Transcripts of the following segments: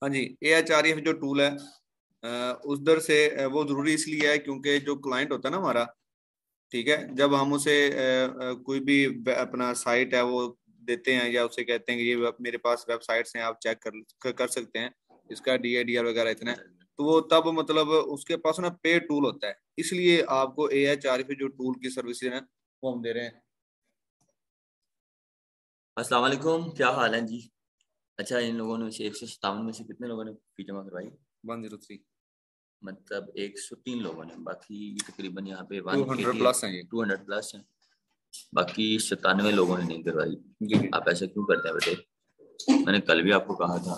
हाँ जी, AHREF जो tool है उधर से वो जरूरी इसलिए है क्योंकि जो क्लाइंट होता है ना हमारा, ठीक है, जब हम उसे कोई भी अपना साइट है वो देते हैं या उसे कहते हैं कि ये मेरे पास वेबसाइट्स हैं, आप चेक कर सकते हैं, इसका DADR वगैरह इतना है, तो वो तब मतलब उसके पास ना पे टूल होता है, इसलिए आपको AHREF जो टूल की सर्विस है वो हम दे रहे हैं। अस्सलाम वालेकुम, क्या हाल है जी। अच्छा, इन लोगों ने 157 में से कितने लोगों ने फी जमा करवाई? 103, मतलब 103 लोगों ने, बाकी तकरीबन यहाँ पे 200 प्लस हैं ये। 200 प्लस हैं, बाकी 97 लोगों ने नहीं करवाई। जी आप ऐसा क्यों करते हैं बेटे? मैंने कल भी आपको कहा था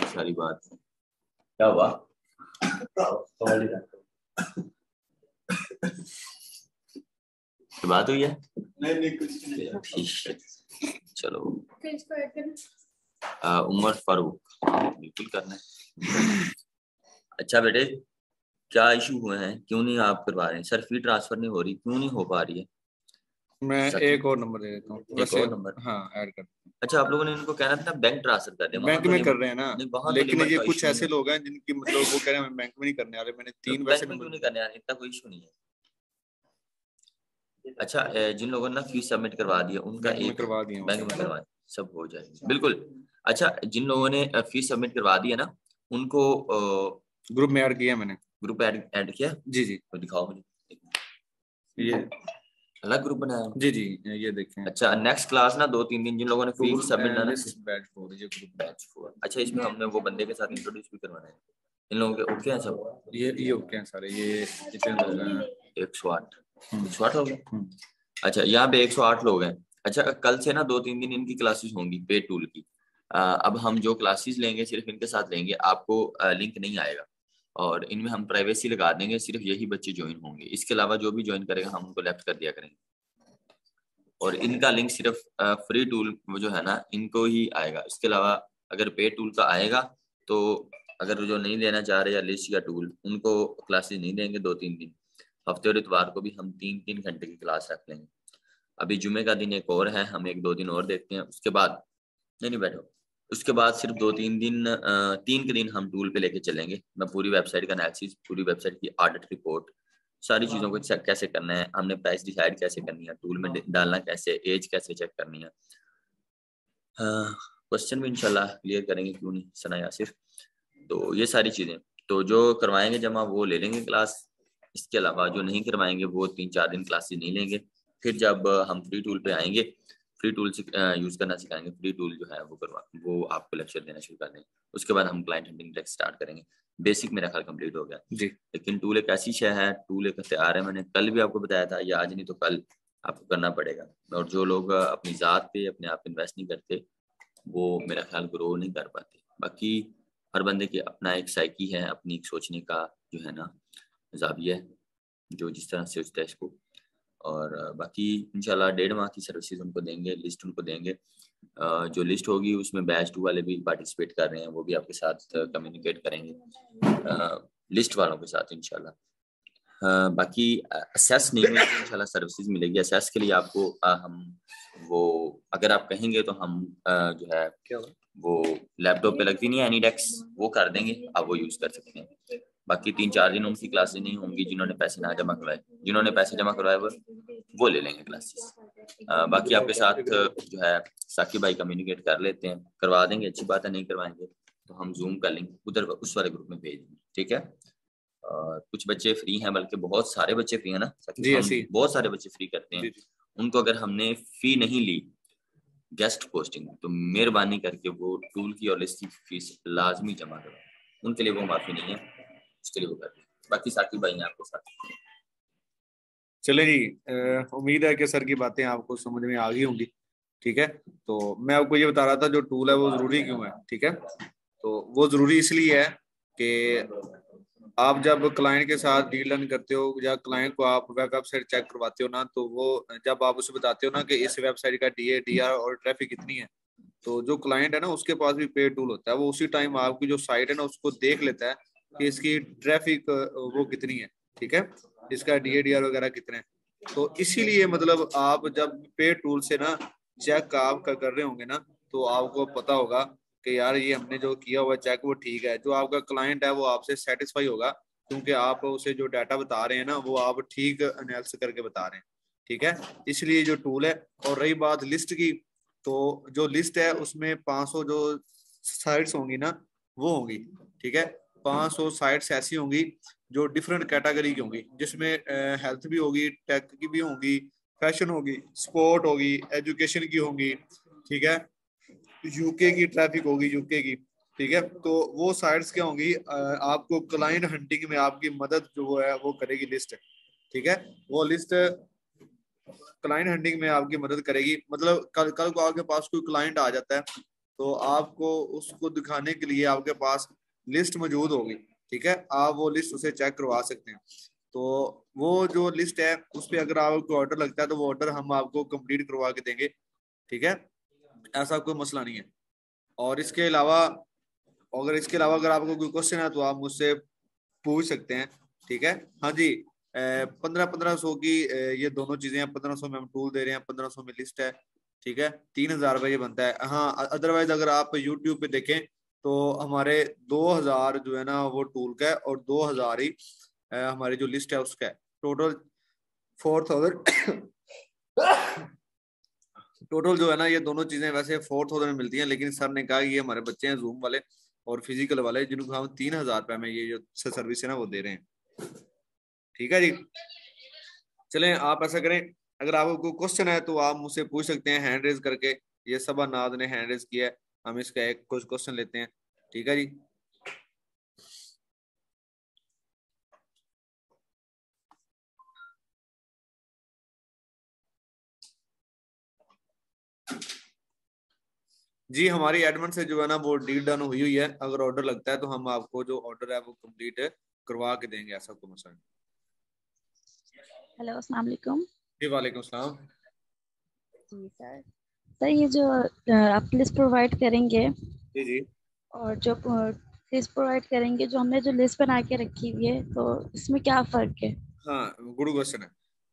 सारी बात। क्या हुआ? बात हुई है? नहीं कुछ नहीं। चलो, उमर फारूक, बिल्कुल करना है। अच्छा बेटे, क्या इशू हुए हैं, क्यों नहीं आप करवा रहे हैं? सर फी ट्रांसफर नहीं हो रही, क्यों नहीं हो पा रही है? मैं एक और नंबर दे देता हूँ एक और नंबर? हाँ, ऐड कर। अच्छा, आप लोगों ने इनको कहना था बैंक ट्रांसफर कर दें, बैंक में कर रहे हैं ना, वहाँ तो लेकिन लिमिट ये का कुछ इशू नहीं ऐसे है। लोग हैं जिनकी मतलब वो कह रहे हैं बैंक में नहीं करने वाले, मैंने तो 3 बैंक वैसे में क्यों नंबर। नहीं करने वाले? इतना कोई इशू नहीं है। अच्छा, जिन लोगों ने ना फीस सबमिट करवा दिया उनका बैंक में एक करवा दिए, बैंक में करवा, सब हो जाएगा बिल्कुल। अच्छा, जिन लोगों ने फीस सबमिट करवा दी है ना, उनको ग्रुप में ऐड किया मैंने। ग्रुप ऐड किया? जी जी, तो दिखाओ मुझे। ये अलग ग्रुप बनाया? जी जी, ये देखें। अच्छा, नेक्स्ट क्लास ना 2-3 दिन जिन लोगों ने फीस सबमिट ना, बैच 4, ये ग्रुप बैच 4। अच्छा, इसमें हमने वो बंदे के साथ इंट्रोड्यूस भी करवाना है। इन लोगों के ओके हैं सब? ये ओके हैं सारे, ये कितने लोग हैं? 108 108 हो गए। अच्छा, यहाँ पे 108 लोग हैं। अच्छा, कल से ना 2-3 दिन इनकी क्लासेस होंगी पे टूल की। अब हम जो क्लासेस लेंगे सिर्फ इनके साथ लेंगे, आपको लिंक नहीं आएगा, और इनमें हम प्राइवेसी लगा देंगे, सिर्फ यही बच्चे ज्वाइन होंगे, इसके अलावा जो भी ज्वाइन करेगा हम उनको लेफ्ट कर दिया करेंगे। और इनका लिंक सिर्फ फ्री टूल जो है ना इनको ही आएगा, इसके अलावा अगर पे टूल का आएगा तो अगर जो नहीं लेना चाह रहे या लिस्ट या टूल, उनको क्लासेस नहीं देंगे 2-3 दिन। हफ्ते और इतवार को भी हम 3-3 घंटे की क्लास रख लेंगे। अभी जुमे का दिन एक और है, हम 1-2 दिन और देखते हैं, उसके बाद नहीं बैठो, उसके बाद सिर्फ 2-3 दिन 3 के दिन हम टूल पे लेके चलेंगे। मैं पूरी वेबसाइट का एनालिसिस, पूरी वेबसाइट की ऑडिट रिपोर्ट, सारी चीज़ों को चेक कैसे करना है, हमने प्राइस डिसाइड कैसे करनी है, टूल में डालना कैसे, एज कैसे चेक करनी है, क्वेश्चन भी इंशाल्लाह क्लियर करेंगे, क्यों नहीं सना यासिर। तो ये सारी चीज़ें तो जो करवाएंगे जमा वो ले लेंगे क्लास, इसके अलावा जो नहीं करवाएंगे वो 3-4 दिन क्लासेस नहीं लेंगे। फिर जब हम फ्री टूल पे आएंगे, फ्री टूल यूज़ करना सिखाएंगे, फ्री टूल जो है वो आपको लेक्चर देना शुरू कर देंगे। उसके बाद हम क्लाइंट हंटिंग ट्रैक स्टार्ट करेंगे। बेसिक मेरा ख्याल कंप्लीट हो गया जी। लेकिन टूल एक ऐसी शय है, टूल एक तैयार है, मैंने कल भी आपको बताया था, या आज नहीं तो कल आपको करना पड़ेगा। और जो लोग अपनी ज़ात पे अपने आप इन्वेस्ट नहीं करते वो मेरा ख्याल ग्रो नहीं कर पाते। बाकी हर बंदे के अपना एक साइकी है, अपनी एक सोचने का जो है ना ज़ाविया है, जो जिस तरह से सोचता है इसको। और बाकी इंशाल्लाह 1.5 माह की सर्विसेज उनको देंगे, लिस्ट उनको देंगे। जो लिस्ट होगी उसमें बैच 2 वाले भी पार्टिसिपेट कर रहे हैं, वो भी आपके साथ कम्युनिकेट करेंगे लिस्ट वालों के साथ इंशाल्लाह। बाकी असेस नहीं मिलेगी इंशाल्लाह, सर्विसेज मिलेगी। असेस के लिए आपको हम वो अगर आप कहेंगे तो हम जो है वो लैपटॉप पे लगती नहीं है एनीडेक्स, वो कर देंगे, आप वो यूज़ कर सकते हैं। बाकी 3-4 दिन उनकी क्लासेस नहीं होंगी जिन्होंने पैसे ना जमा करवाए, जिन्होंने पैसे जमा करवाए वो ले लेंगे क्लासेस। बाकी आपके साथ जो है साकिब भाई कम्युनिकेट कर लेते हैं, करवा देंगे, अच्छी बात है। नहीं करवाएंगे तो हम जूम का लिंक उधर उस वाले ग्रुप में भेज देंगे, ठीक है। कुछ बच्चे फ्री हैं, बल्कि बहुत सारे बच्चे फ्री हैं ना जी, हम बहुत सारे बच्चे फ्री करते हैं। उनको अगर हमने फी नहीं ली गेस्ट पोस्टिंग, तो मेहरबानी करके वो टूल की और लिस्ट की फीस लाजमी जमा करें, उनके लिए वो माफी नहीं है, उसके लिए वो कर। बाकी साकिब भाई हैं आपके साथ। चले जी, उम्मीद है कि सर की बातें आपको समझ में आ गई होंगी, ठीक है। तो मैं आपको ये बता रहा था जो टूल है वो जरूरी क्यों है, ठीक है। तो वो जरूरी इसलिए है कि आप जब क्लाइंट के साथ डील रन करते हो या क्लाइंट को आप वेबसाइट चेक करवाते हो ना, तो वो जब आप उसे बताते हो ना कि इस वेबसाइट का DADR और ट्रैफिक कितनी है, तो जो क्लाइंट है ना उसके पास भी पे टूल होता है, वो उसी टाइम आपकी जो साइट है ना उसको देख लेता है कि इसकी ट्रैफिक वो कितनी है, ठीक है, इसका DADR वगैरह कितने हैं। तो इसीलिए मतलब आप जब पे टूल से ना चेक आपका कर रहे होंगे ना, तो आपको पता होगा कि यार ये हमने जो किया हुआ चेक वो ठीक है। जो आपका क्लाइंट है वो आपसे सेटिस्फाई होगा, क्योंकि आप उसे जो डाटा बता रहे हैं ना वो आप ठीक एनालिसिस करके बता रहे हैं। ठीक है, इसलिए जो टूल है। और रही बात लिस्ट की, तो जो लिस्ट है उसमें 500 जो साइट्स होंगी ना वो होंगी। ठीक है, 500 साइट्स ऐसी होंगी जो डिफरेंट कैटेगरी की होंगी, जिसमें हेल्थ भी होगी, टेक की भी होंगी, फैशन होगी, स्पोर्ट होगी, एजुकेशन की होगी। ठीक है, यूके की ट्रैफिक होगी, यूके की। ठीक है, तो वो साइट्स क्या होंगी, आपको क्लाइंट हंटिंग में आपकी मदद जो है वो करेगी लिस्ट। ठीक है, वो लिस्ट क्लाइंट हंटिंग में आपकी मदद करेगी। मतलब कल कल को आपके पास कोई क्लाइंट आ जाता है, तो आपको उसको दिखाने के लिए आपके पास लिस्ट मौजूद होगी। ठीक है, आप वो लिस्ट उसे चेक करवा सकते हैं। तो वो जो लिस्ट है उस पर अगर आपको ऑर्डर लगता है तो वो ऑर्डर हम आपको कंप्लीट करवा के देंगे। ठीक है, ऐसा कोई मसला नहीं है। और इसके अलावा अगर आपको कोई क्वेश्चन है तो आप मुझसे पूछ सकते हैं। ठीक है, हाँ जी। 1500 की ये दोनों चीजें हैं। 1500 में हम टूल दे रहे हैं, 1500 में लिस्ट है। ठीक है, 3000 रुपये ये बनता है। हाँ, अदरवाइज अगर आप यूट्यूब पे देखें तो हमारे 2000 जो है ना वो टूल का है, और 2000 ही हमारी जो लिस्ट है उसका है। टोटल 4000। टोटल जो है ना ये दोनों चीजें वैसे 4000 में मिलती हैं, लेकिन सर ने कहा कि ये हमारे बच्चे हैं जूम वाले और फिजिकल वाले, जिनको हम 3000 रुपये में ये जो सर्विस है ना वो दे रहे हैं। ठीक है जी, चलें आप ऐसा करें, अगर आपको कोई क्वेश्चन है तो आप मुझसे पूछ सकते हैं हैंड रेज करके। ये सबा नाद ने हैंड रेज किया है, हम इसका एक कुछ क्वेश्चन लेते हैं। ठीक है जी। जी, हमारी एडमिन से जो है ना वो डील डन हुई हुई है। अगर ऑर्डर लगता है तो हम आपको जो ऑर्डर है वो कंप्लीट करवा के देंगे, ऐसा कोई मसला नहीं। हेलो, अस्सलाम वालेकुम। जी वालेकुम सलाम। जी सर। सर ये जो आप लिस्ट प्रोवाइड करेंगे, जी जी। और जो लिस्ट प्रोवाइड करेंगे, जो हमने जो लिस्ट बना के रखी हुई है, तो इसमें क्या फ़र्क है? हाँ, गुड क्वेश्चन है।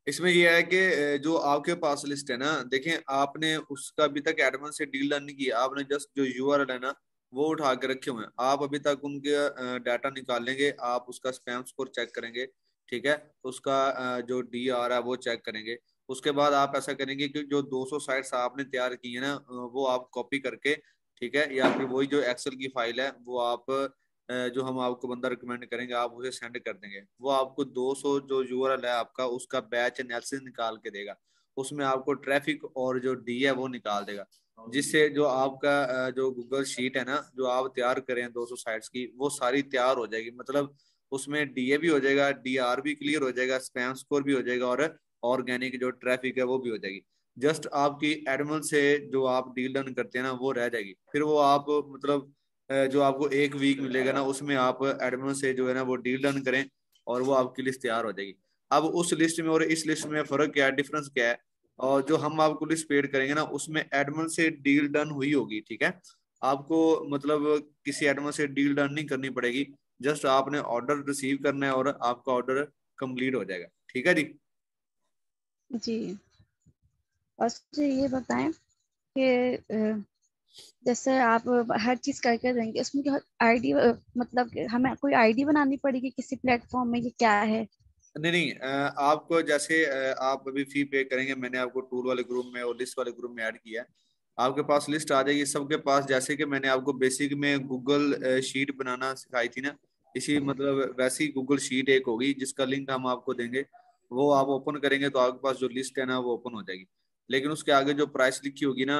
इसमें यह है कि जो आपके पास लिस्ट है ना, देखें आपने उसका अभी तक एडमिन से डील डन नहीं किया। आपने जस्ट जो यूआरएल है ना वो उठा के रखे हुए हैं। आप अभी तक उनके डाटा निकाल लेंगे, आप उसका स्पैम स्कोर चेक करेंगे। ठीक है, उसका जो डीआर है वो चेक करेंगे। उसके बाद आप ऐसा करेंगे कि जो 200 साइट्स आपने तैयार की है ना वो आप कॉपी करके, ठीक है, या फिर वही जो एक्सेल की फाइल है वो आप जो हम आपको बंदा रिकमेंड करेंगे आप उसे सेंड कर देंगे। वो आपको 200 जो यूआरएल है आपका उसका बैच एनालिसिस निकाल के देगा। उसमें आपको ट्रैफिक और जो डी है वो निकाल देगा, जिससे जो आपका जो गूगल शीट है ना जो आप तैयार करें 200 साइट्स की वो सारी तैयार हो जाएगी। मतलब उसमें डीए भी हो जाएगा, डीआर भी क्लियर हो जाएगा, स्पैम स्कोर भी हो जाएगा, और ऑर्गेनिक जो ट्रैफिक है वो भी हो जाएगी। जस्ट आपकी एडमन से जो आप डील डन करते हैं ना वो रह जाएगी। फिर वो आप मतलब जो आपको एक वीक मिलेगा ना उसमें आप एडमिन से जो है ना वो डील डन करें और वो आपकी लिस्ट तैयार हो जाएगी। अब उस लिस्ट में और इस लिस्ट में फर्क क्या है, डिफरेंस क्या है? और जो हम आपको लिस्ट पेड करेंगे ना उसमें एडमिन से डील डन हुई होगी। ठीक है, आपको मतलब किसी एडमिन से डील डन नहीं करनी पड़ेगी। जस्ट आपने ऑर्डर रिसीव करना है और आपका ऑर्डर कंप्लीट हो जाएगा। ठीक है जी। जी। और मुझे ये बताएं कि जैसे आप हर चीज़ करके देंगे, इसमें क्या आईडी, मतलब कि हमें कोई आईडी बनानी पड़ेगी किसी प्लेटफॉर्म में, ये क्या है? नहीं नहीं, आपको जैसे आप अभी फी पे करेंगे, मैंने आपको टूल वाले ग्रुप में और लिस्ट वाले ग्रुप में ऐड किया है। आपके पास लिस्ट आ जाएगी सबके पास। जैसे कि मैंने आपको बेसिक में गूगल शीट बनाना सिखाई थी ना, इसी मतलब वैसी गूगल शीट एक होगी जिसका लिंक हम आपको देंगे। वो आप ओपन करेंगे तो आपके पास जो लिस्ट है ना वो ओपन हो जाएगी। लेकिन उसके आगे जो प्राइस लिखी होगी ना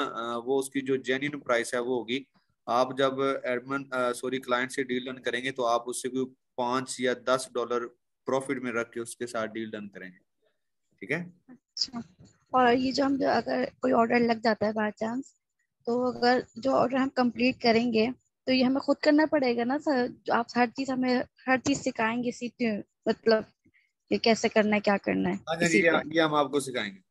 वो उसकी जो जेन्युइन प्राइस है वो होगी। आप जब एडमन सॉरी क्लाइंट से डील डन करेंगे तो आप उससे कोई $5 या $10 प्रॉफिट में रख के उसके साथ डील डन करेंगे। ठीक है। अच्छा। और ये जो हम, जो अगर कोई ऑर्डर लग जाता है बाय चांस, तो अगर जो ऑर्डर हम कंप्लीट करेंगे, तो ये हमें खुद करना पड़ेगा ना सर? जो आप हर चीज़ हमें हर चीज़ सिखाएंगे इसी पे, मतलब ये कैसे करना है, क्या करना है हाँ जी, इसी पे? ये हम आपको सिखाएंगे।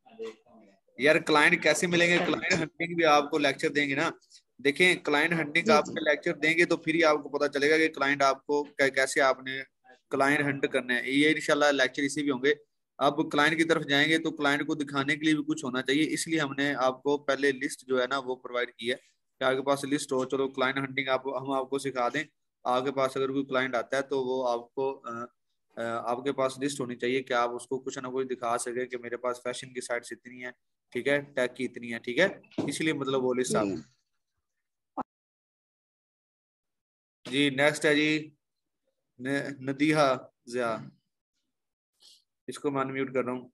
यार क्लाइंट कैसे मिलेंगे, चलिए। क्लाइंट हंटिंग भी आपको लेक्चर देंगे ना। देखें, क्लाइंट हंटिंग जी जी। आपके लेक्चर देंगे तो फिर ही आपको पता चलेगा कि क्लाइंट आपको कैसे आपने क्लाइंट हंट करना है। ये इंशाल्लाह लेक्चर इसी भी होंगे। अब क्लाइंट की तरफ जाएंगे तो क्लाइंट को दिखाने के लिए भी कुछ होना चाहिए, इसलिए हमने आपको पहले लिस्ट जो है ना वो प्रोवाइड की है कि आपके पास लिस्ट हो। चलो क्लाइंट हंटिंग आप हम आपको सिखा दें, आपके पास अगर कोई क्लाइंट आता है तो वो आपको आपके पास लिस्ट होनी चाहिए कि आप उसको कुछ ना कुछ दिखा सके कि मेरे पास फैशन की साइट्स इतनी है, ठीक है, टेक की इतनी है, ठीक है, इसलिए मतलब वो लिस्ट आप। जी नेक्स्ट है जी नदीहा जिया, इसको मैं अनम्यूट कर रहा हूँ।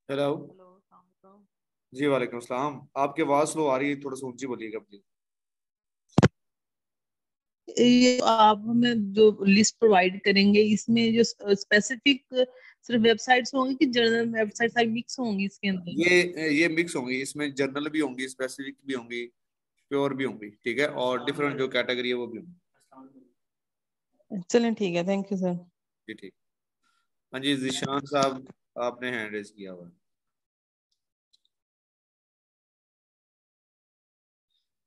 हेलो। जी वालेकुम सलाम, आपकी आवाज स्लो आ रही है, थोड़ा सा ऊंची बोलिएगा प्लीज। ये आप हमें जो लिस्ट प्रोवाइड करेंगे इसमें जो स्पेसिफिक सिर्फ वेबसाइट्स होंगी कि जनरल वेबसाइट सारी मिक्स होंगी इसके अंदर? ये मिक्स होंगी, इसमें जर्नल भी होंगी, स्पेसिफिक भी होंगी, प्योर भी होंगी, ठीक है, और डिफरेंट जो कैटेगरी है वो भी होंगी। चलें ठीक है, थैंक यू सर। जी ठीक। हाँ जी जिशान साहब, आपने हैंड रेज किया हुआ है।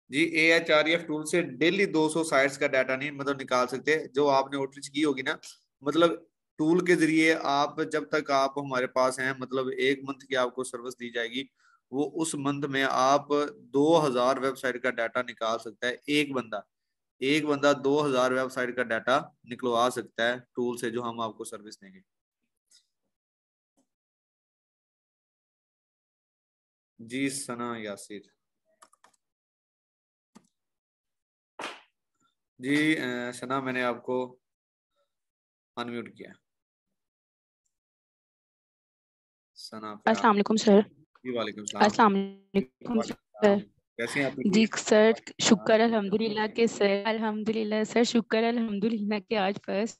जी AHREF टूल से डेली 200 साइट्स का डाटा नहीं मतलब निकाल सकते, जो आपने आउटरीच की होगी ना, मतलब टूल के जरिए आप जब तक आप हमारे पास हैं, मतलब 1 मंथ की आपको सर्विस दी जाएगी, वो उस मंथ में आप 2000 वेबसाइट का डाटा निकाल सकता है। एक बंदा 2000 वेबसाइट का डाटा निकलवा सकता है टूल से, जो हम आपको सर्विस देंगे। जी सना यासिर। जी सना मैंने आपको अनम्यूट किया। सना अस्सलाम प्यार। वालेकुम सर। जी वालेकुम सलाम। अस्सलाम वालेकुम वालेकुम सर। सलाम। कैसे हैं आप? ठीक जी है। सर, शुक्र अल्हम्दुलिल्लाह के सर, अल्हम्दुलिल्लाह सर, शुक्र अल्हम्दुलिल्लाह के आज फर्स्ट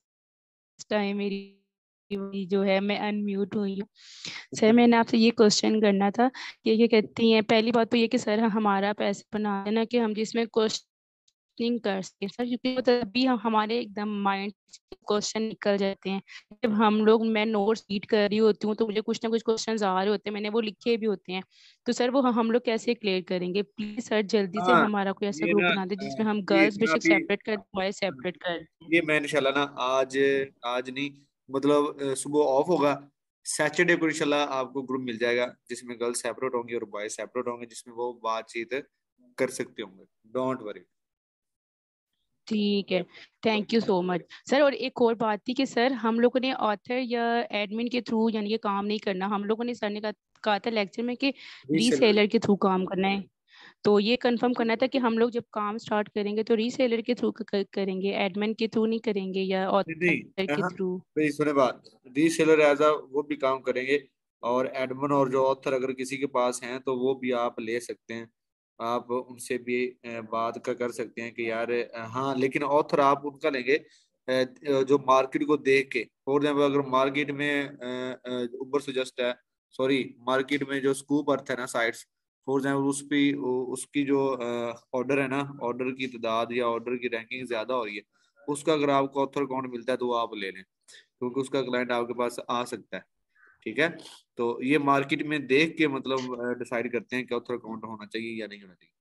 टाइम मेरी जो है मैं अनम्यूट हुई हूँ। सर मैंने आपसे ये क्वेश्चन करना था कि ये कहती हैं, पहली बात तो ये कि सर हमारा पैसे बना देना कि हम जिसमें क्वेश्चनिंग कर सकें सर, क्योंकि वो तभी हम हमारे एकदम माइंड क्वेश्चन निकल जाते हैं। जब मैं नोट्स रीड कर रही होती हूँ तो मुझे कुछ ना कुछ क्वेश्चन आ रहे होते हैं, मैंने वो लिखे भी होते हैं, तो सर वो हम लोग कैसे क्लियर करेंगे? प्लीज सर जल्दी से हाँ हमारा कोई ऐसा ये ग्रुप ना बना दे जिसमें हम ये गर्ल्स मैं बेशक अभी सेपरेट कर, बॉयज सेपरेट कर दें। ये मैं इंशाल्लाह ना आज आज नहीं मतलब सुबह ऑफ होगा, सैटरडे को इंशाल्लाह आपको ग्रुप मिल जाएगा जिसमें गर्ल्स सेपरेट होंगी और बॉयज सेपरेट होंगे, जिसमें वो बातचीत कर सकते होंगे। Don't worry. ठीक है, thank you so much sir. और एक और बात थी कि सर हम लोगों ने ऑथर या एडमिन के थ्रू यानी कि काम नहीं करना, हम लोगों ने सर ने कहा था लेक्चर में कि रीसेलर। रीसेलर के थ्रू काम करना है। तो ये कंफर्म करना था कि हम लोग जब काम स्टार्ट करेंगे तो रीसेलर के थ्रू करेंगे, एडमिन के थ्रू नहीं करेंगे या नहीं ऑथर नहीं के हाँ, थ्रू? भाई सुने बात, रीसेलर एज अ वो भी काम करेंगे, और एडमिन और जो ऑथर अगर किसी के पास हैं तो वो भी आप ले सकते हैं, आप उनसे भी बात का कर सकते हैं कि यार हाँ, लेकिन ऑथर आप उनका लेंगे जो मार्केट को देख के। फॉर एग्जाम्पल अगर मार्केट में ऊपर से जस्ट है, सॉरी, मार्केट में जो स्कूप अर्थ है ना साइट्स, फॉर एग्जाम्पल उस पे उसकी जो ऑर्डर है ना, ऑर्डर की तादाद या ऑर्डर की रैंकिंग ज्यादा हो रही है, उसका अगर आपको ऑथर अकाउंट मिलता है तो वो आप ले लें, क्योंकि उसका क्लाइंट आपके पास आ सकता है, ठीक है। तो ये मार्केट में देख के मतलब डिसाइड करते हैं कि ऑथर अकाउंट होना चाहिए या नहीं होना चाहिए।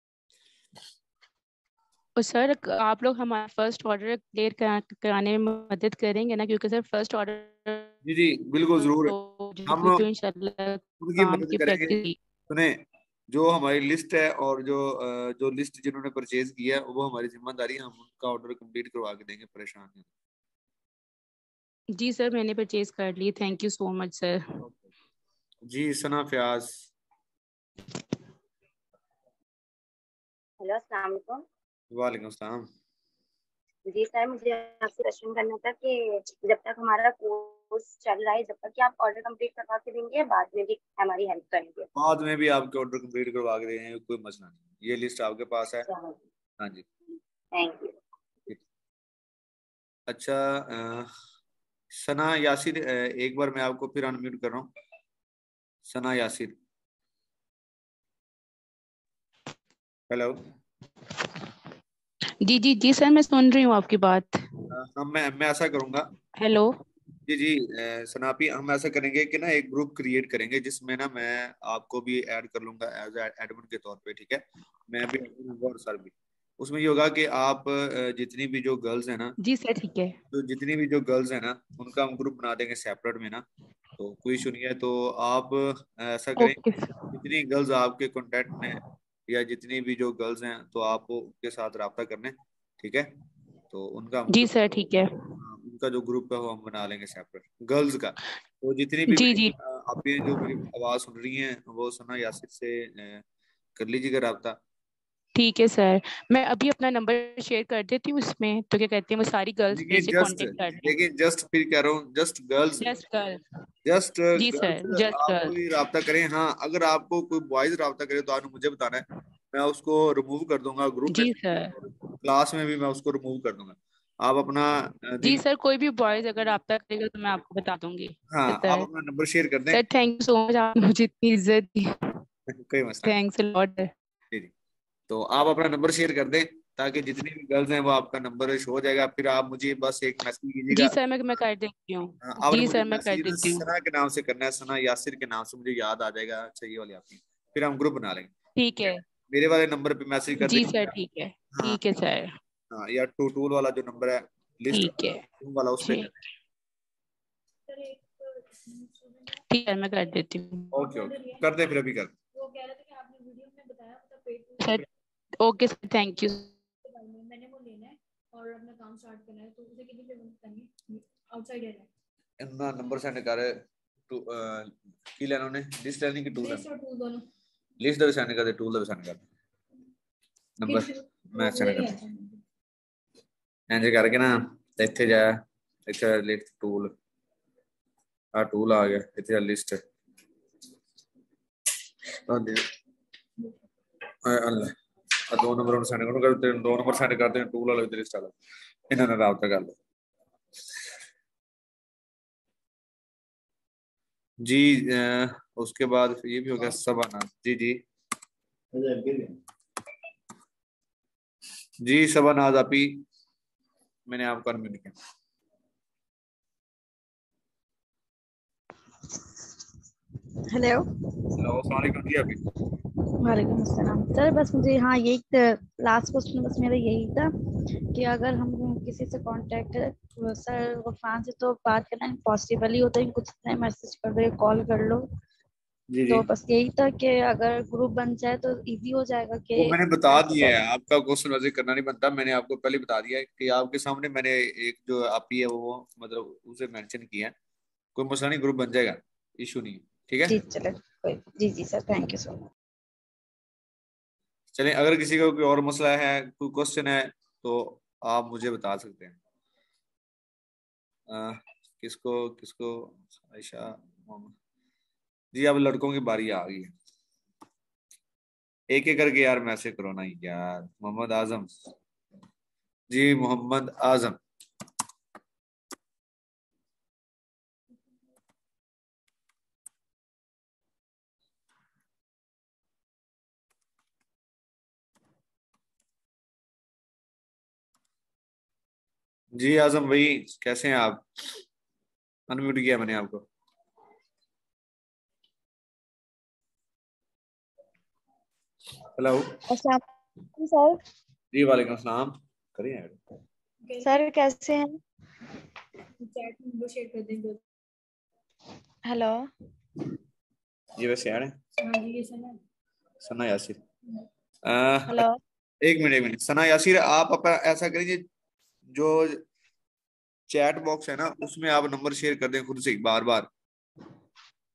और सर आप लोग हमारा फर्स्ट ऑर्डर क्लियर कराने में मदद करेंगे ना, क्योंकि सर फर्स्ट ऑर्डर जी जी बिल्कुल जरूर, तो हम भी तो इंशाल्लाह उनकी काम मदद की करेंगे। प्रैक्टिस। सुने, जो हमारी लिस्ट है और जो लिस्ट जिन्होंने परचेज किया है वो हमारी जिम्मेदारी है, हम उनका ऑर्डर कंप्लीट करवा के देंगे, परेशान नहीं। जी सर मैंने परचेज कर ली, thank you so much sir. जी सना फयाज। हेलो अस्सलाम वालेकुम। वालेकुम सलाम। जी सर, मुझे आपसे क्वेश्चन करना था कि जब तक हमारा कोर्स चल रहा है, जब तक कि आप ऑर्डर कंप्लीट करवा के देंगे, बाद में भी हमारी हेल्प करेंगे? बाद में भी आपके ऑर्डर कंप्लीट करवा के देंगे, कोई मसला नहीं, ये लिस्ट आपके पास है। चलो, हाँ जी। Thank you. अच्छा सना यासिर, एक बार मैं आपको फिर अनम्यूट कर रहा हूँ। सना यासिर, हेलो। जी जी जी सर मैं सुन रही हूँ आपकी बात। हाँ मैं ऐसा करूंगा, हेलो। जी जी सनापी, हम ऐसा करेंगे कि ना एक ग्रुप क्रिएट करेंगे जिसमें ना मैं आपको भी ऐड कर लूंगा एज एडमिन के तौर पे, ठीक है। मैं भी admin हूँगा और सर भी। उसमें ये होगा कि आप जितनी भी जो गर्ल्स हैं ना, जी सर ठीक है। तो जितनी भी जो गर्ल्स हैं ना उनका हम ग्रुप बना देंगे सेपरेट में ना, तो कोई इशू नहीं है। तो आप ऐसा करें, ओके जितनी गर्ल्स आपके कांटेक्ट में हैं या जितनी भी जो गर्ल्स हैं तो आप उनके साथ रब्ता कर लें, ठीक है। तो उनका हम जी ग्रुप, सर ठीक है। हाँ, उनका जो ग्रुप है वो हम बना लेंगे सेपरेट गर्ल्स का। तो जितनी भी जी मेरी जी आप ये जो मेरी आवाज़ सुन रही हैं वो सना यासिर से कर लीजिएगा रब्ता। ठीक है सर। मैं अभी अपना नंबर शेयर कर देती हूँ उसमें, तो क्या कहते हैं वो सारी गर्ल्स मेरे लेकिन से जस्ट कांटेक्ट कर लें। लेकिन जस्ट फिर कह रहा हूँ, just girls, just girl. Just जी सर गर्ल्स जस्ट आप गर्ल। कोई रब्ता करें। हाँ, अगर आपको कोई बॉयज रब्ता करे तो आपने मुझे बताना है, मैं उसको रिमूव कर दूंगा ग्रुप में जी से सर। और क्लास में भी मैं उसको रिमूव कर दूंगा। आप अपना जी दिन, सर कोई भी बॉयज अगर आपका करेगा तो मैं आपको बता दूंगी। हाँ आप सर अपना नंबर शेयर कर दें। Sir thank you so much, आपने मुझे इतनी इज्जत दी। कोई मसला नहीं। Thanks a lot. जी जी। तो आप अपना नंबर शेयर कर दें ताकि जितनी भी गर्ल्स हैं वो आपका नंबर शो हो जाएगा। फिर आप मुझे बस एक मैसेज जी कीजिएगा। सर मैं कर देती हूँ। हाँ, आपने जी मुझे सर मैं कर मैसेज ना देती हूँ। सना के नाम से करना है, सना यासिर के नाम से, मुझे याद आ जाएगा। अच्छा ये वाली आपकी, फिर हम ग्रुप बना लेंगे। ठीक है। मेरे वाले नंबर पे मैसेज कर जी सर दीजिएगा। ठीक है। हाँ ठीक है सर। हाँ, या टू टूल वाला जो नंबर है, लिस्ट ठीक वाला, है। टूल वाला, उस पे कर। ठीक। ठीक है मैं कर देती हूँ ओके ओके, कर दे फिर, अभी कर। Sir. Okay sir thank you. इतना नंबर सेंड कर टू की लेना उन्हें, लिस्ट लेनी की टूल लेना? लिस्ट ਦਾ ਸੈਂਡ ਕਰ ਦੇ, ਟੂਲ ਦਾ ਸੈਂਡ ਕਰ ਨੰਬਰ, ਮੈਂ ਸੈਂਡ ਕਰ ਇੰਜ ਕਰਕੇ ਨਾ। ਤੇ ਇੱਥੇ ਜਾ, ਇੱਥੇ ਲਿਖ ਟੂਲ, ਆ ਟੂਲ ਆ ਗਿਆ, ਇੱਥੇ ਆ ਲਿਸਟ ਆ ਦੇ ਅੱਲਾ। ਆ ਦੋ ਨੰਬਰ ਸੈਂਡ ਕਰੋ, ਤੇ ਦੋ ਨੰਬਰ ਸੈਂਡ ਕਰਦੇ ਟੂਲ ਵਾਲੇ ਤੇ ਲਿਸਟ ਵਾਲਾ, ਇਹਨਾਂ ਨਾਲ ਰਾਬਤਾ ਕਰ ਲਓ। जी उसके बाद ये भी हो गया सबाना। जी जी जी सबानाज आपी, मैंने आपको अनम्यूट किया। हेलो। हेलो अस्सलाम वालेकुम जी आपी। वालेकुम अस्सलाम सर। बस मुझे हाँ यही लास्ट क्वेश्चन बस मेरा यही था कि अगर हम किसी से कांटेक्ट करें सर गफान से तो बात करना इम्पॉसिबल ही होता है, कुछ मैसेज कर दो, कॉल कर लो। जी जी तो बस यही था कि अगर ग्रुप बन जाए तो इजी हो जाएगा वो कि मैंने बता मैसेज दिया कर। है, आपका क्वेश्चन वैसे करना नहीं बनता। मैंने आपको पहले बता दिया है कि आपके सामने मैंने एक जो आपी है वो मतलब उसे मेंशन किया है। कोई मसला नहीं, ग्रुप बन जाएगा, इशू नहीं है, ठीक जी है। चले। जी जी sir thank you so much. चलें, अगर किसी का कोई और मसला है, कोई क्वेश्चन है, तो आप मुझे बता सकते हैं। अ, किसको किसको, आयशा, मोहम्मद जी, अब लड़कों की बारी आ गई है। एक एक करके यार मैसेज करो ना यार। मोहम्मद आजम, जी मोहम्मद आजम। जी आजम भाई, कैसे हैं आप? अनम्यूट किया मैंने आपको। हेलो। अस्सलाम वालेकुम सर। जी वालेकुम सलाम, करिए ऐड। सर कैसे हैं? हेलो। ये वैसे ऐड है सना यासिर। हेलो। एक मिनट सना यासिर, आप अपना ऐसा करिए, जो चैट बॉक्स है ना उसमें आप नंबर शेयर कर दें खुद से बार बार।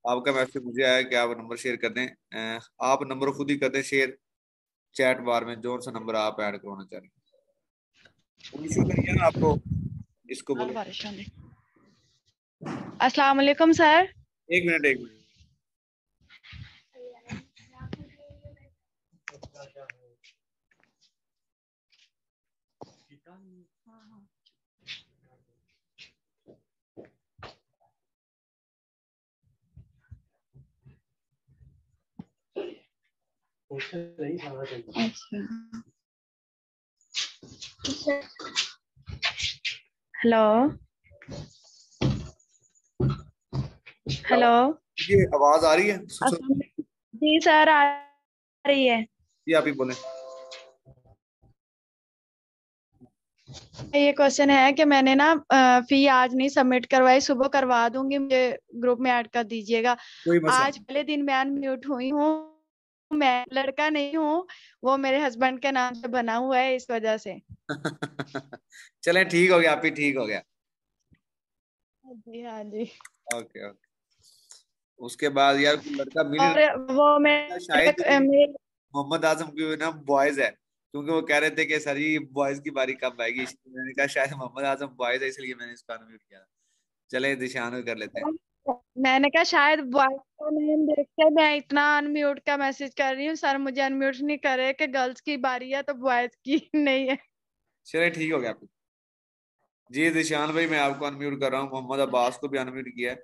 आपका मैसेज मुझे आया कि आप नंबर शेयर कर दें। आप नंबर खुद ही कर दें शेयर चैट बार में, जो सा नंबर आप ऐड करवाना चाह रहे हैं। कोई इशू नहीं है ना आपको, इसको बोलो। अस्सलाम वालेकुम सर। एक मिनट एक मिनट। हेलो। हेलो। ये आवाज आ रही है? जी सर, आ रही है। जी आप ही बोले। ये क्वेश्चन है कि मैंने ना फी आज नहीं सबमिट करवाई, सुबह करवा दूंगी, मुझे ग्रुप में ऐड कर दीजिएगा। कोई मसला आज पहले दिन मैं अनम्यूट हुई हूँ, मैं लड़का नहीं हूँ, वो मेरे हस्बैंड के नाम से बना हुआ है, इस वजह से। चलें ठीक हो गया, आप ही ठीक हो गया। जी हाँ जी। Okay okay. उसके बाद यार कोई लड़का मिल और वो शायद मेरे मोहम्मद आजम की ना बॉयज है, क्योंकि वो कह रहे थे कि सर ये बॉयज की बारी कब आएगी, इसलिए मैंने कहा शायद मोहम्मद आजम बॉयज है, इसलिए मैंने इसको अनम्यूट किया। चले दिशान कर लेते हैं। मैंने कहा शायद बॉयज का नेम देख के मैं इतना अनम्यूट का मैसेज कर रही हूँ, सर मुझे अनम्यूट नहीं करे कि गर्ल्स की बारी है तो बॉयज की नहीं है। चले ठीक हो गया आप। जी दिशान भाई मैं आपको अनम्यूट कर रहा हूँ, मोहम्मद अब्बास को भी अनम्यूट किया है।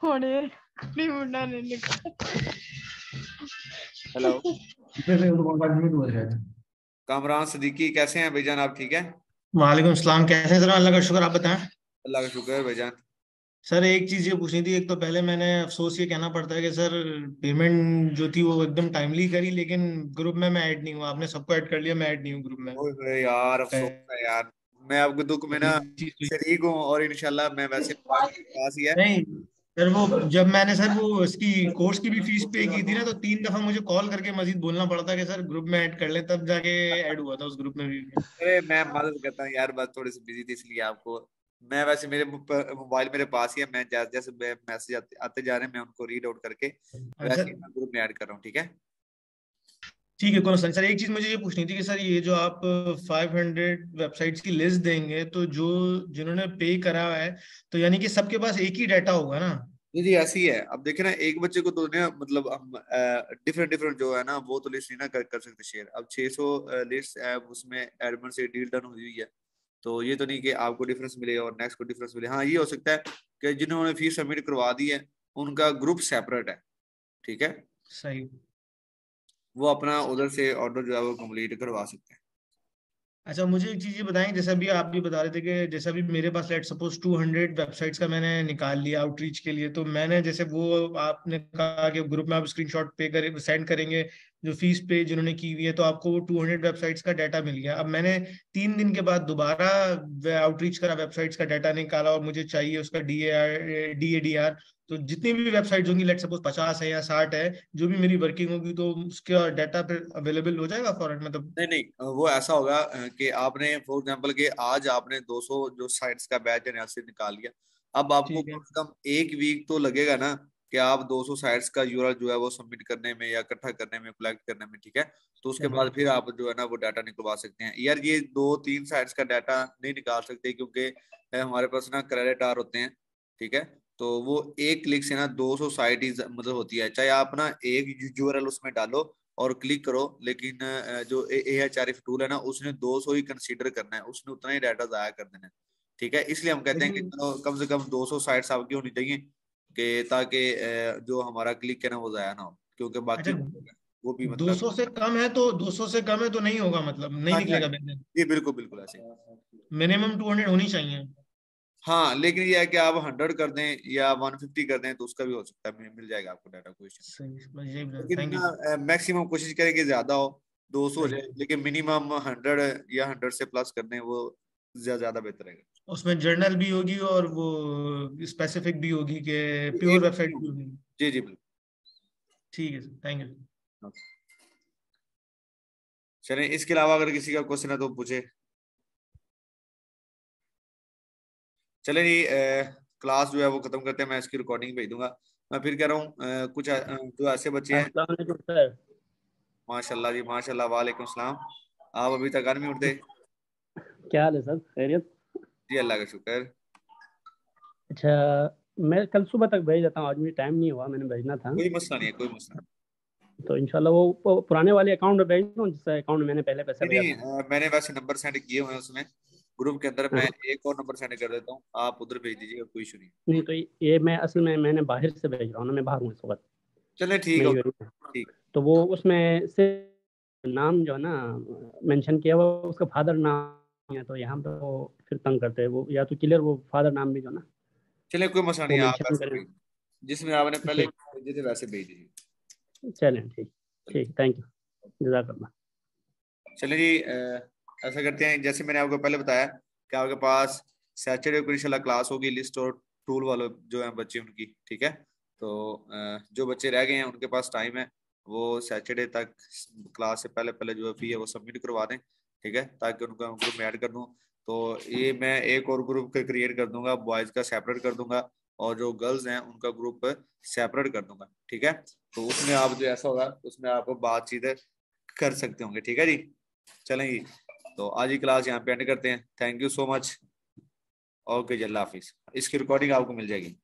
होने नहीं मुंडा नहीं निकला। हेलो कामरान सिद्दीकी, कैसे हैं भाईजान, आप ठीक है? वालेकुम सलाम, कैसे हैं सर? अल्लाह का शुक्र, आप बताएं। अल्लाह का शुक्र है भाईजान। सर एक चीज़ ये पूछनी थी। एक तो पहले मैंने अफसोस ये कहना पड़ता है कि सर पेमेंट जो थी वो एकदम टाइमली करी, लेकिन ग्रुप में मैं ऐड नहीं हुआ। आपने सबको ऐड कर लिया, मैं ऐड नहीं हूँ ग्रुप में। ओए होए यार अफसोस है यार, मैं आपके दुख में ना चीज़ शरीक हूँ, और इंशाल्लाह मैं वैसे पास ही है। नहीं सर, वो जब मैंने सर वो इसकी कोर्स की भी फीस पे की थी ना, तो 3 दफा मुझे कॉल करके मजीद बोलना पड़ा था कि सर ग्रुप में ऐड कर ले, तब जाके ऐड हुआ था उस ग्रुप में भी। अरे मैं मदद करता हूँ यार, बस थोड़ी सी बिजी थी इसलिए आपको। मैं वैसे मेरे मोबाइल मेरे पास ही है, मैं जैसे जैसे मैसेज आते जा रहे हैं मैं उनको रीड आउट करके अच्छा वैसे ही ग्रुप में ऐड कर रहा हूँ, ठीक है? ठीक है, कौन सा सर? एक चीज मुझे ये पूछनी थी कि सर ये जो आप 500 वेबसाइट्स की लिस्ट देंगे, तो जो जिन्होंने पे करा हुआ है, तो यानी कि सबके पास एक ही डाटा होगा ना? जी जी ऐसी है। अब देखे ना, एक बच्चे को तो ना मतलब हम डिफरेंट डिफरेंट जो है ना वो तो लिस्ट नहीं ना कर सकते शेयर। अब 600 लिस्ट है, उसमें एडमिन से डील डन हुई हुई है, तो ये तो नहीं कि आपको डिफरेंस मिले और नेक्स्ट को डिफरेंस मिले। हाँ ये हो सकता है कि जिन्होंने फीस सबमिट करवा दी है उनका ग्रुप सेपरेट है, ठीक है, सही। वो अपना उधर से ऑर्डर जो है वो कंप्लीट करवा सकते हैं। अच्छा मुझे एक चीज ये बताएं, जैसा भी आप भी बता रहे थे कि जैसा भी मेरे पास लेट सपोज 200 वेबसाइट्स का मैंने निकाल लिया आउटरीच के लिए, तो मैंने जैसे वो आपने कहा कि ग्रुप में आप स्क्रीनशॉट पे करे सेंड करेंगे जो फीस पे जिन्होंने की हुई है, तो आपको वो 200 वेबसाइट्स का डाटा मिल गया। अब मैंने 3 दिन के बाद दोबारा आउटरीच करा, वेबसाइट्स का डाटा निकाला और मुझे चाहिए उसका DADR। तो जितनी भी वेबसाइट होंगी, लेट सपोज 50 है या 60 है, जो भी मेरी वर्किंग होगी, तो उसका डाटा फिर अवेलेबल हो जाएगा फॉरन, मतलब? नहीं नहीं वो ऐसा होगा कि आपने फॉर एग्जांपल कि आज आपने 200 जो साइट्स का बैच है से निकाल लिया। अब आपको ठीक है। कम से कम एक वीक तो लगेगा ना कि आप 200 साइट्स का यूआरएल जो है वो सबमिट करने में या इकट्ठा करने में, कलेक्ट करने में, ठीक है? तो उसके चलिए। बाद फिर आप जो है ना वो डाटा निकलवा सकते हैं। यार ये 2-3 साइट्स का डाटा नहीं निकाल सकते, क्योंकि हमारे पास ना क्रेडिट आर होते हैं, ठीक है? तो वो एक क्लिक से ना 200 साइट मतलब होती है, चाहे आप ना एक यूआरएल उसमें डालो और क्लिक करो, लेकिन जो AHRF टूल है ना उसने 200 ही कंसीडर करना है, उसने उतना ही डाटा जाया कर देना है, ठीक है? इसलिए हम कहते हैं कि लेकिन कम से कम 200 साइट्स आपकी होनी चाहिए, कि ताकि जो हमारा क्लिक है ना वो जाया ना हो, क्योंकि बाकी अच्छा, वो भी मतलब 200 से कम है तो 200 से कम है तो नहीं होगा, मतलब नहीं हाँ जी हाँ निकलेगा जी। बैलेंस? जी बिल्कुल बिल्कुल ऐसे ही। मिनिमम 200 होनी चाहिए। हाँ लेकिन ये है कि आप 100 कर दें या 150 कर दें तो उसका भी हो सकता है, मिल जाएगा आपको डाटा, कोई इशू नहीं। सही, बस यही बता। लेकिन थैंक यू। ना मैक्सिमम कोशिश करें कि ज्यादा हो, 200 हो सही। जाए, लेकिन मिनिमम 100 या 100 से प्लस कर दें, वो ज्यादा बेहतर रहेगा। उसमें जर्नल भी होगी और वो स्पेसिफिक भी होगी कि प्योर एक वेबसाइट भी होगी। जी जी बिल्कुल। ठीक है सर, थैंक यू। चलें इसके अलावा अगर किसी का क्वेश्चन है तो पूछे। चले जी क्लास जो है वो खत्म करते हैं, मैं इसकी रिकॉर्डिंग भेज दूंगा। मैं फिर कह रहा हूँ कुछ जो ऐसे बच्चे हैं। अस्सलाम वालेकुम सर। माशाल्लाह जी माशाल्लाह, वालेकुम सलाम। आप अभी तक नहीं उठते? क्या हाल है सर, खैरियत? जी अल्लाह का शुक्र। अच्छा, मैं कल सुबह तक भेज देता हूँ, आज मुझे टाइम नहीं हुआ, मैंने भेजना था। कोई मसला नहीं है, कोई मसला नहीं। तो इंशाल्लाह वो पुराने वाले अकाउंट में भेज दूँ, जिस अकाउंट में मैंने पहले पैसा भेजा नहीं था। मैंने वैसे नंबर सेंड किए हुए हैं उसमें, ग्रुप के अंदर। मैं हाँ, एक और नंबर सेंड कर देता हूँ, आप उधर भेज दीजिएगा, कोई इशू नहीं। नहीं तो ये मैं असल में मैंने बाहर से भेज रहा हूँ ना, मैं बाहर हूँ इस वक्त, चले ठीक मैं हो यूएई में। ठीक। तो वो उसमें से नाम जो है ना मेंशन किया हुआ, उसका फादर नाम हैं तो यहाँ पे वो फिर तंग करते हैं, वो या तो क्लियर वो फादर नाम भी जो ना चलिए कोई मसला वो नहीं, आप मेंशन ऐसे करें। भेज, जिसमें आपने पहले ठीक भेजे थे वैसे भेज दीजिए। चलें, ठीक ठीक, थैंक यू, जज़ाकल्लाह। चलिए जी, ऐसा करते हैं जैसे मैंने आपको पहले बताया कि आपके पास सैटरडे को इंशाल्लाह क्लास होगी लिस्ट और टूल वाले जो हैं बच्चे उनकी, ठीक है। तो जो बच्चे रह गए हैं उनके पास टाइम है, वो सैटरडे तक क्लास से पहले पहले जो फी है वो सबमिट करवा दें, ठीक है, ताकि उनको ग्रुप में ऐड कर दूं। तो ये मैं एक और ग्रुप क्रिएट कर दूंगा, बॉयज़ का सेपरेट कर दूंगा और जो गर्ल्स हैं उनका ग्रुप सेपरेट कर दूंगा, ठीक है। तो उसमें आप जो ऐसा होगा उसमें आप बातचीत कर सकते होंगे, ठीक है जी। चलें जी, तो आज की क्लास यहाँ पे एंड करते हैं। Thank you so much. Okay जी, अल्लाह हाफिज। इसकी रिकॉर्डिंग आपको मिल जाएगी।